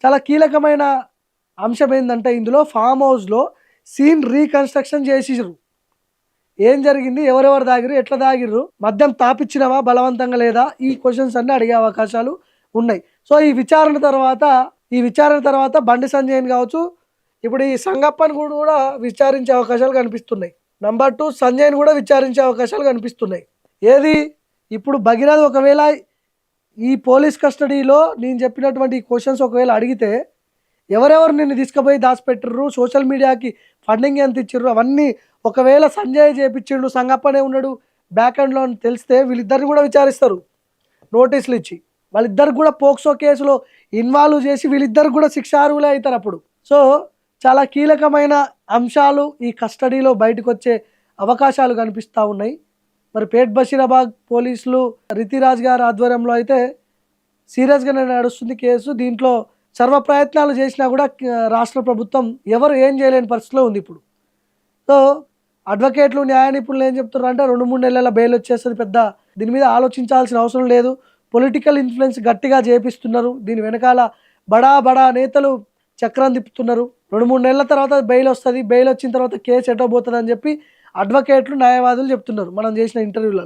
చాలా కీలకమైన అంశం ఏంటంటే ఇందులో ఫామ్ హౌస్లో సీన్ రీకన్స్ట్రక్షన్ చేసిర్రు. ఏం జరిగింది, ఎవరెవరు దాగిరు, ఎట్లా దాగిర్రు, మద్యం తాపిచ్చినవా బలవంతంగా లేదా, ఈ క్వశ్చన్స్ అన్నీ అడిగే అవకాశాలు ఉన్నాయి. సో ఈ విచారణ తర్వాత బండి సంజయ్ని కావచ్చు, ఇప్పుడు ఈ సంగప్పని కూడా విచారించే అవకాశాలు కనిపిస్తున్నాయి. నంబర్ 2 సంజయ్ని కూడా విచారించే అవకాశాలు కనిపిస్తున్నాయి. ఏది ఇప్పుడు భగీరథ్ ఒకవేళ ఈ పోలీస్ కస్టడీలో నేను చెప్పినటువంటి క్వశ్చన్స్ ఒకవేళ అడిగితే ఎవరెవరు నిన్ను తీసుకుపోయి దాచిపెట్టిర్రు, సోషల్ మీడియాకి ఫండింగ్ ఎంత ఇచ్చిర్రు, అవన్నీ ఒకవేళ సంజయ్ చేపించిండు, సంగప్పనే ఉన్నాడు బ్యాక్ ఎండ్లో అని తెలిస్తే వీళ్ళిద్దరిని కూడా విచారిస్తారు నోటీసులు ఇచ్చి. వాళ్ళిద్దరికి కూడా పోక్సో కేసులో ఇన్వాల్వ్ చేసి వీళ్ళిద్దరికి కూడా శిక్షార్హులే అవుతారు అప్పుడు. సో చాలా కీలకమైన అంశాలు ఈ కస్టడీలో బయటకు వచ్చే అవకాశాలు కనిపిస్తూ ఉన్నాయి. మరి పేట్ బషీరాబాద్ పోలీసులు రితిరాజ్ గారి ఆధ్వర్యంలో అయితే సీరియస్గానే నడుస్తుంది కేసు. దీంట్లో సర్వ ప్రయత్నాలు చేసినా కూడా రాష్ట్ర ప్రభుత్వం ఎవరు ఏం చేయలేని పరిస్థితిలో ఉంది ఇప్పుడు. సో అడ్వకేట్లు, న్యాయ నిపుణులు ఏం చెప్తున్నారు అంటే 2-3 నెలల బెయిల్ వచ్చేస్తుంది, పెద్ద దీని మీద ఆలోచించాల్సిన అవసరం లేదు, పొలిటికల్ ఇన్ఫ్లుయెన్స్ గట్టిగా చేపిస్తున్నారు, దీని వెనకాల బడా బడా నేతలు చక్రం తిప్పుతున్నారు, 2-3 నెలల తర్వాత బెయిల్ వస్తుంది, బెయిల్ వచ్చిన తర్వాత కేసు ఎటో పోతుంది అని చెప్పి అడ్వకేట్లు, న్యాయవాదులు చెప్తున్నారు మనం చేసిన ఇంటర్వ్యూలలో.